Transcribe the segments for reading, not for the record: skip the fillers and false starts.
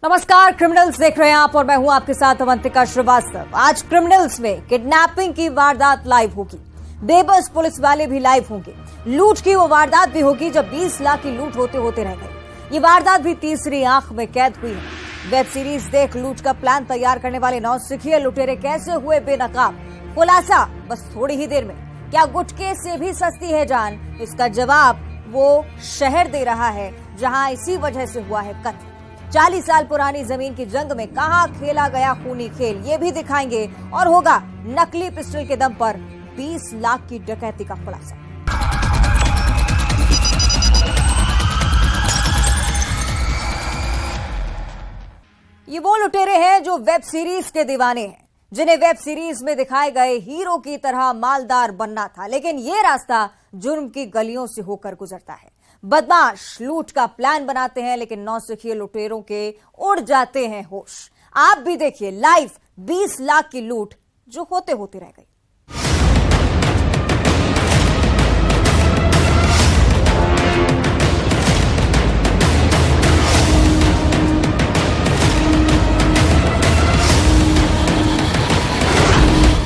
नमस्कार, क्रिमिनल्स देख रहे हैं आप और मैं हूं आपके साथ अवंतिका श्रीवास्तव। आज क्रिमिनल्स में किडनैपिंग की वारदात लाइव होगी, बेबस पुलिस वाले भी लाइव होंगे, लूट की वो वारदात भी होगी जब 20 लाख की लूट होते होते रह गई। ये वारदात भी तीसरी आंख में कैद हुई है। वेब सीरीज देख लूट का प्लान तैयार करने वाले नौसिखिए लुटेरे कैसे हुए बेनकाब, खुलासा बस थोड़ी ही देर में। क्या गुटके से भी सस्ती है जान? इसका जवाब वो शहर दे रहा है जहां इसी वजह से हुआ है कत्ल। 40 साल पुरानी जमीन की जंग में कहां खेला गया खूनी खेल, ये भी दिखाएंगे। और होगा नकली पिस्टल के दम पर 20 लाख की डकैती का खुलासा। ये वो लुटेरे हैं जो वेब सीरीज के दीवाने हैं, जिन्हें वेब सीरीज में दिखाए गए हीरो की तरह मालदार बनना था, लेकिन ये रास्ता जुर्म की गलियों से होकर गुजरता है। बदमाश लूट का प्लान बनाते हैं, लेकिन नौसिखिए लुटेरों के उड़ जाते हैं होश। आप भी देखिए लाइव 20 लाख की लूट जो होते होते रह गई।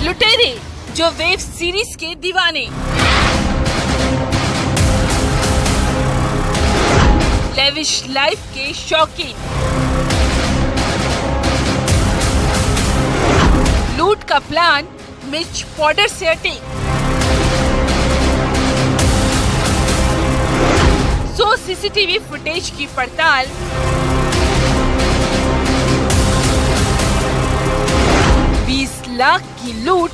लुटेरे जो वेब सीरीज के दीवाने, लेविश लाइफ के शौकीन, लूट का प्लान मिर्च पाउडर से अटैक, 100 सीसीटीवी फुटेज की पड़ताल, $20 लाख की लूट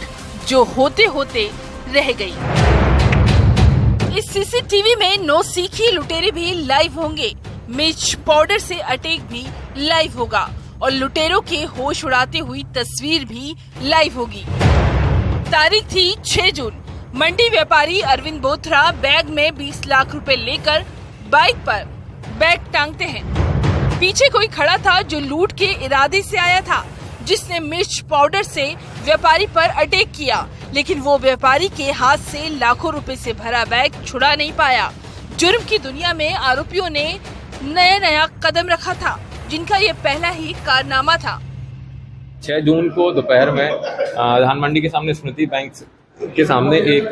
जो होते होते रह गई। इस सीसीटीवी में नौसिखिए लुटेरे भी लाइव होंगे, मिर्च पाउडर से अटैक भी लाइव होगा और लुटेरों के होश उड़ाते हुई तस्वीर भी लाइव होगी। तारीख थी 6 जून। मंडी व्यापारी अरविंद बोथरा बैग में 20 लाख रुपए लेकर बाइक पर बैग टांगते हैं। पीछे कोई खड़ा था जो लूट के इरादे से आया था, जिसने मिर्च पाउडर से व्यापारी पर अटैक किया, लेकिन वो व्यापारी के हाथ से लाखों रुपए से भरा बैग छुड़ा नहीं पाया। जुर्म की दुनिया में आरोपियों ने नया कदम रखा था, जिनका ये पहला ही कारनामा था। 6 जून को दोपहर में धान मंडी के सामने स्मृति बैंक के सामने एक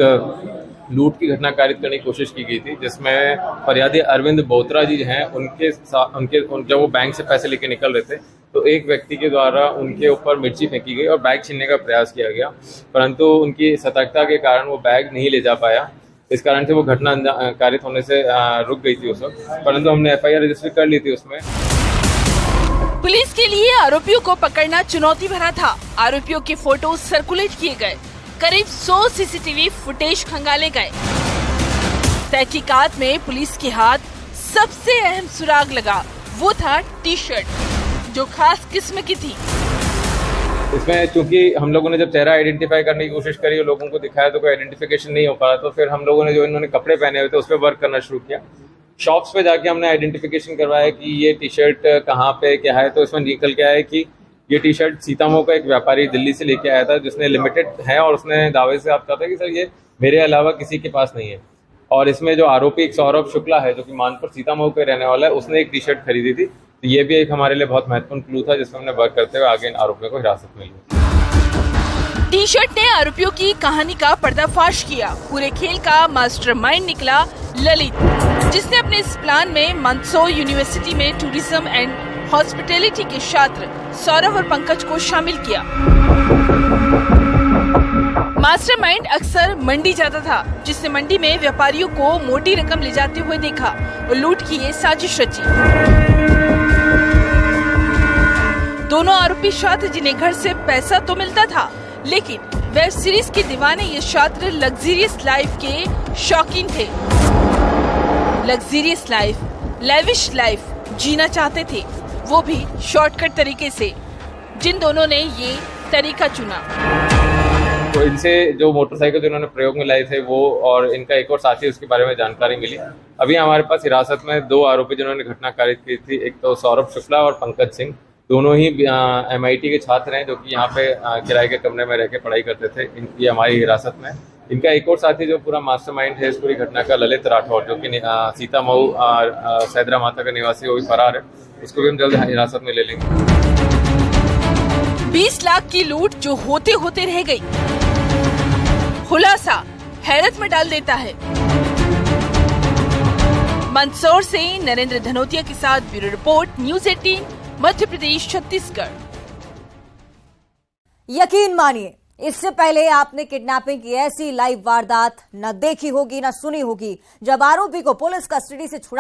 लूट की घटना कारित करने की कोशिश की गई थी, जिसमें फरियादी अरविंद बोथरा जी हैं। जब वो बैंक से पैसे लेके निकल रहे थे तो एक व्यक्ति के द्वारा उनके ऊपर मिर्ची फेंकी गई और बैग छीनने का प्रयास किया गया, परंतु उनकी सतर्कता के कारण वो बैग नहीं ले जा पाया। इस कारण से वो घटना कारित होने से रुक गई थी उस वक्त, परंतु हमने FIR रजिस्टर कर ली थी उसमें। पुलिस के लिए आरोपियों को पकड़ना चुनौती भरा था। आरोपियों के फोटो सर्कुलेट किए गए, करीब 100 सीसीटीवी फुटेज खंगाले गए। तहकीकात में पुलिस के हाथ सबसे अहम सुराग लगा, वो था टी शर्ट जो खास किस्म की थी। इसमें चूंकि हम लोगों ने जब चेहरा आइडेंटिफाई करने की कोशिश करी और लोगों को दिखाया तो कोई आइडेंटिफिकेशन नहीं हो पा रहा, तो फिर हम लोगों ने जो इन्होंने कपड़े पहने हुए थे उस पर वर्क करना शुरू किया। शॉप्स पे जाके हमने आइडेंटिफिकेशन करवाया कि ये टी शर्ट कहाँ पे क्या है, तो इसमें निकल के आया कि ये टी शर्ट सीतामऊ का एक व्यापारी दिल्ली से लेके आया था, जिसने लिमिटेड है और उसने दावे से आपका था कि सर ये मेरे अलावा किसी के पास नहीं है। और इसमें जो आरोपी एक सौरभ शुक्ला है, जो कि मानपुर सीतामऊ के रहने वाला है, उसने एक टी शर्ट खरीदी थी। तो ये भी एक हमारे लिए बहुत महत्वपूर्ण क्लू था, जिसमें हमने वर्क करते हुए आगे इन आरोपियों को हिरासत में लिया। टी शर्ट ने आरोपियों की कहानी का पर्दाफाश किया। पूरे खेल का मास्टरमाइंड निकला ललित, जिसने अपने इस प्लान में मंदसौर यूनिवर्सिटी में टूरिज्म एंड हॉस्पिटैलिटी के छात्र सौरभ और पंकज को शामिल किया। मास्टरमाइंड अक्सर मंडी जाता था, जिसने मंडी में व्यापारियों को मोटी रकम ले जाते हुए देखा और लूट की ये साजिश रची। दोनों आरोपी छात्र, जिन्हें घर से पैसा तो मिलता था, लेकिन वेब सीरीज के दीवाने ये छात्र लग्जरियस लाइफ के शौकीन थे। लग्जरियस लाइफ, लेविश लाइफ जीना चाहते थे, वो भी शॉर्टकट तरीके से। जिन दोनों ने ये तरीका चुना, तो इनसे जो मोटरसाइकिल जो इन्होंने प्रयोग में लाए थे वो और इनका एक और साथी, उसके बारे में जानकारी मिली। अभी हमारे पास हिरासत में 2 आरोपी जिन्होंने घटना कारित की थी, एक तो सौरभ शुक्ला और पंकज सिंह। दोनों ही MIT के छात्र हैं, जो कि यहाँ पे किराए के कमरे में रह के पढ़ाई करते थे। इनकी हमारी हिरासत में इनका एक और साथी जो पूरा मास्टरमाइंड है इस पूरी घटना का, ललित राठौर, जो कि सीतामऊ सैदरा माता का निवासी, वो भी फरार है। उसको भी हम जल्द हिरासत में ले लेंगे। 20 लाख की लूट जो होते होते रह गई। खुलासा हैरत में डाल देता है। मंदसौर से नरेंद्र धनोतिया के साथ bureau report, news 18, Madhya Pradesh, Chhattisgarh. यकीन मानिए, इससे पहले आपने किडनैपिंग की ऐसी लाइव वारदात न देखी होगी न सुनी होगी। जब आरोपी को पुलिस कस्टडी से छुड़ा